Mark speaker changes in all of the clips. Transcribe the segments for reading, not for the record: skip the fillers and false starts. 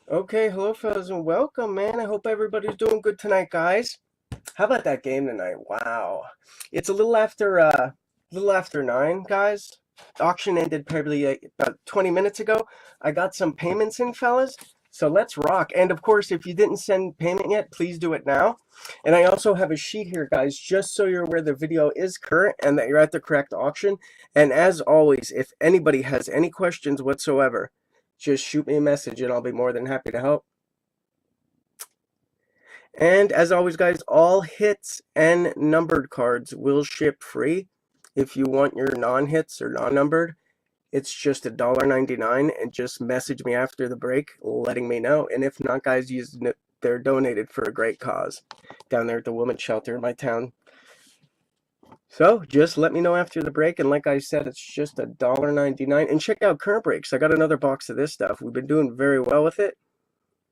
Speaker 1: Okay, hello fellas and welcome, man. I hope everybody's doing good tonight, guys. How about that game tonight? Wow. It's a little after 9, guys. Auction ended probably about 20 minutes ago. I got some payments in, fellas. So let's rock. And of course, if you didn't send payment yet, please do it now. And I also have a sheet here, guys, just so you're aware the video is current and that you're at the correct auction. And as always, if anybody has any questions whatsoever, just shoot me a message and I'll be more than happy to help. And as always, guys, all hits and numbered cards will ship free. If you want your non-hits or non-numbered, it's just $1.99, and just message me after the break letting me know. And if not, guys, they're donated for a great cause down there at the women's shelter in my town. So just let me know after the break, and like I said, it's just $1.99. And check out current breaks. I got another box of this stuff. We've been doing very well with it.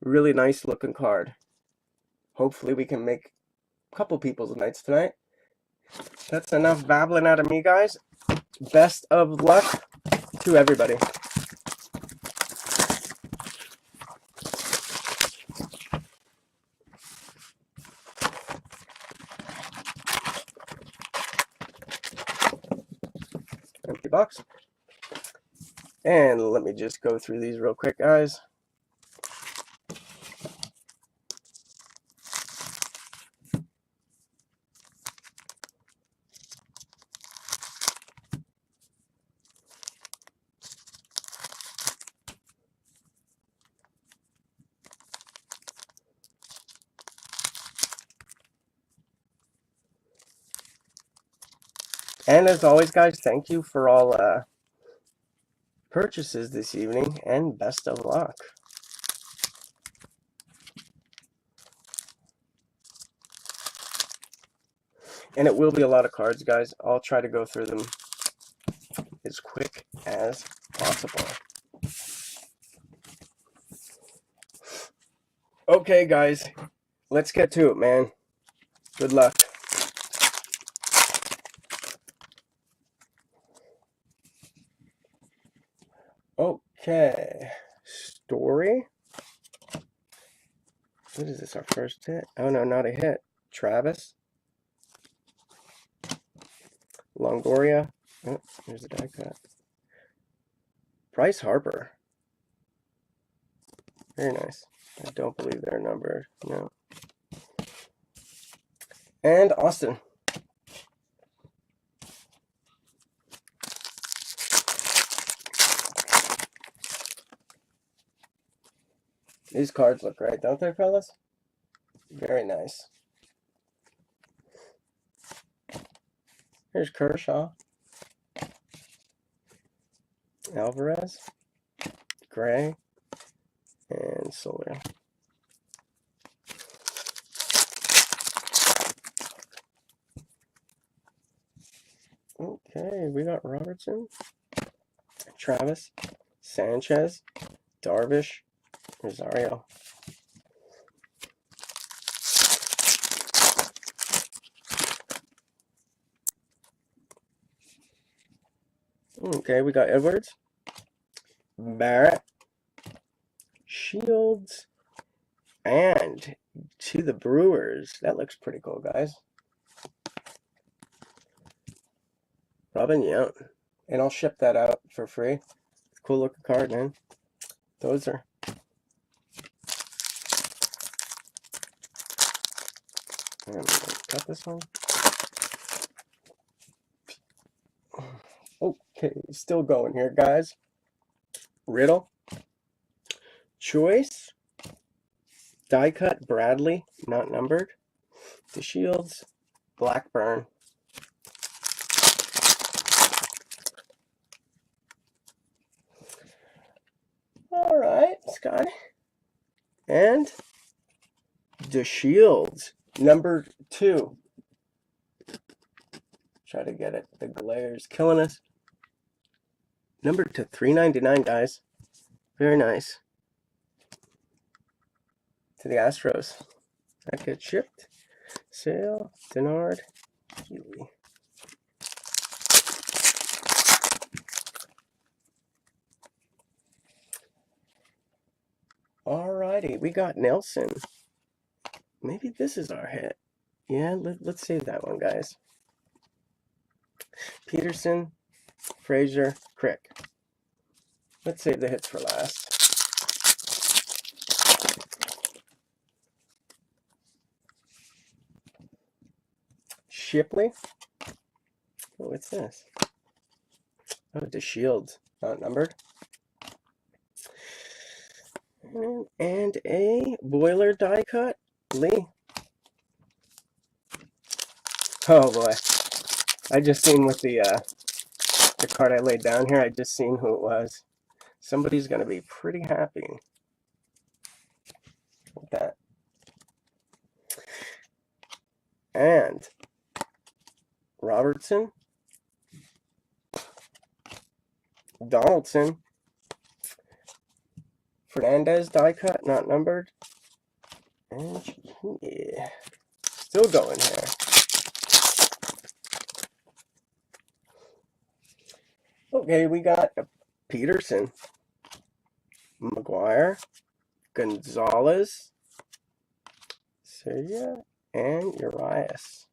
Speaker 1: Really nice looking card. Hopefully we can make a couple people's nights tonight. That's enough babbling out of me, guys. Best of luck to everybody. Empty box. And let me just go through these real quick, guys. And as always, guys, thank you for all purchases this evening, and best of luck. And it will be a lot of cards, guys. I'll try to go through them as quick as possible. Okay, guys, let's get to it, man. Good luck. Okay, story. What is this, our first hit? Oh no, not a hit. Travis. Longoria. Oh, there's a die cut. Bryce Harper. Very nice. I don't believe they're numbered. No. And Austin. These cards look great, don't they, fellas? Very nice. Here's Kershaw. Alvarez. Gray. And Soler. Okay, we got Robertson. Travis. Sanchez. Darvish. Rosario. Okay, we got Edwards. Barrett. Shields. And to the Brewers. That looks pretty cool, guys. Robin Yount. And I'll ship that out for free. Cool looking card, man. Those are. Got this one. Okay, still going here, guys. Riddle. Choice. Die cut Bradley, not numbered. The Shields. Blackburn. All right, Sky. And the Shields, number 2. Try to get it. The glare's killing us. Number to 399, guys. Very nice. To the Astros. That gets shipped. Sale, Denard, Healy. All right. Alrighty, we got Nelson. Maybe this is our hit. Yeah, let's save that one, guys. Peterson, Frazier, Crick. Let's save the hits for last. Shipley. Oh, what's this? Oh, DeShields, not numbered. And a Boiler die cut, Lee. Oh boy, I just seen with the card I laid down here. I just seen who it was. Somebody's gonna be pretty happy with that. And Robertson, Donaldson, Fernandez die cut, not numbered, and yeah, still going here. Okay, we got Peterson, McGuire, Gonzalez, Syria, and Urias.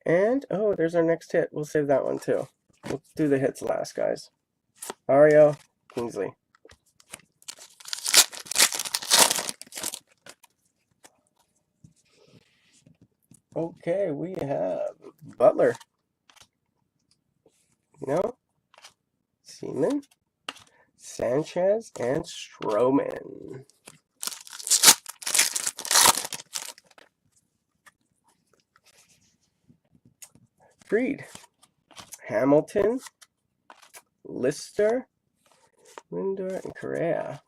Speaker 1: And, oh, there's our next hit. We'll save that one too. We'll do the hits last, guys. Ario, Kingsley. Okay, we have Butler. Seaman, Sanchez, and Stroman. Freed, Hamilton, Lister, Lindor, and Correa.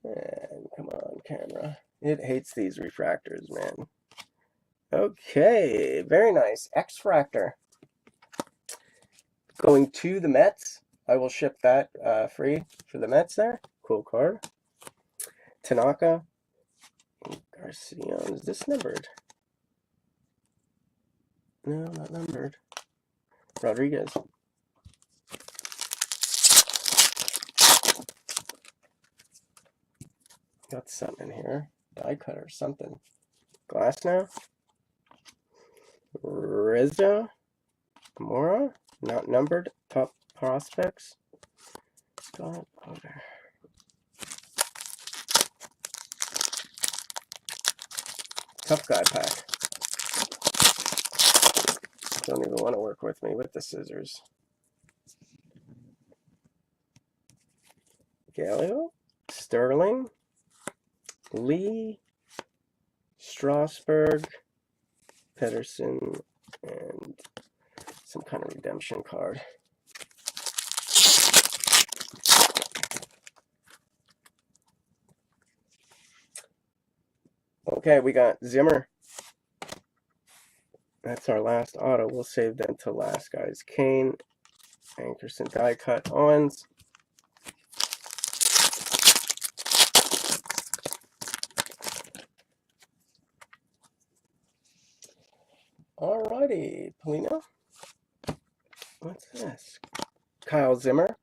Speaker 1: And come on, camera. It hates these refractors, man. Okay, very nice. X-Fractor. Going to the Mets. I will ship that free for the Mets there. Cool card. Tanaka. Garcia. Is this numbered? No, not numbered. Rodriguez. Got something in here. Die cut or something. Glass now. Rizzo. Mora. Not numbered. Top prospects. Scott Potter. Tough guy pack. Don't even want to work with me with the scissors. Gallo. Sterling. Lee. Strasburg. Pedersen. And some kind of redemption card. Okay, we got Zimmer. That's our last auto. We'll save them till last, guys. Kane, Ankerson die cut Owens. Alrighty, Polino. What's this? Kyle Zimmer.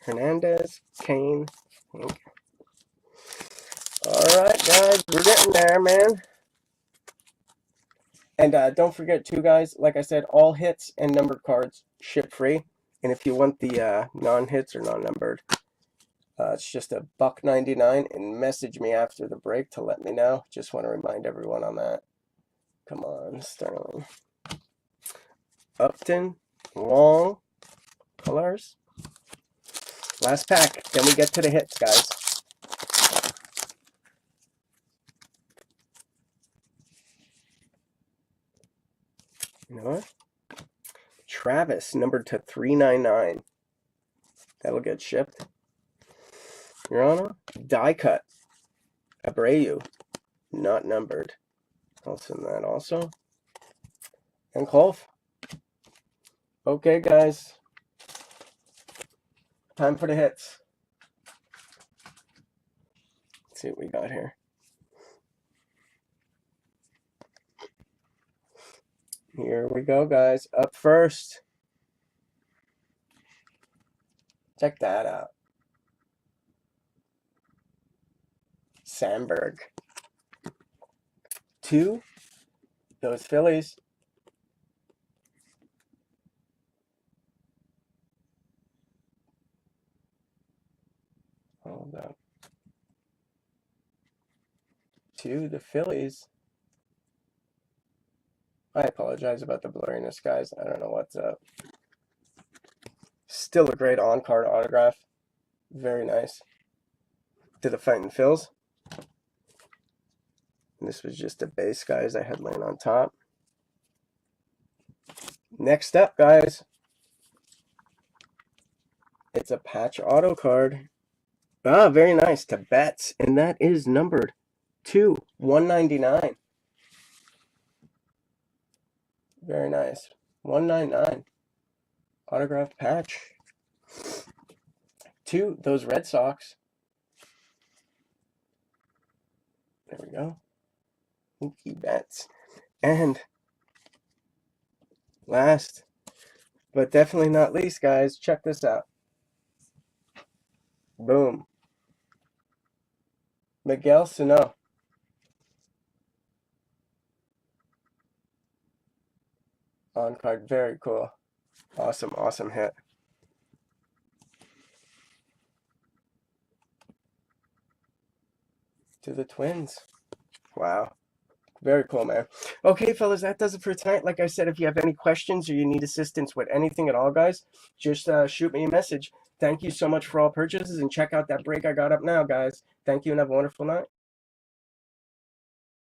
Speaker 1: Hernandez, Kane. Alright, guys, we're getting there, man. And don't forget, too, guys, like I said, all hits and numbered cards ship free. And if you want the non-hits or non-numbered, it's just $1.99. And message me after the break to let me know. Just want to remind everyone on that. Come on, Sterling. Upton, Long, colors. Last pack. Then we get to the hits, guys. You know what? Travis, numbered to 399. That'll get shipped. Your Honor, die cut. Abreu, not numbered. I'll send that also. And Kolf. Okay, guys. Time for the hits. Let's see what we got here. Here we go, guys. Up first. Check that out. Sandberg. 2. Those Phillies. Hold up. 2. The Phillies. I apologize about the blurriness, guys. I don't know what's up. Still a great on-card autograph. Very nice. To the Fighting Phils. And this was just a base, guys, I had laying on top. Next up, guys. It's a patch auto card. Ah, very nice. To Betts. And that is numbered 2/199. Very nice. 199. Autographed patch. 2. Those Red Sox. There we go. Mookie Betts. And last, but definitely not least, guys, check this out. Boom. Miguel Sano. On card. Very cool. Awesome, awesome hit. To the Twins. Wow. Very cool, man. Okay, fellas, that does it for tonight. Like I said, if you have any questions or you need assistance with anything at all, guys, just shoot me a message. Thank you so much for all purchases, and check out that break I got up now, guys. Thank you, and have a wonderful night.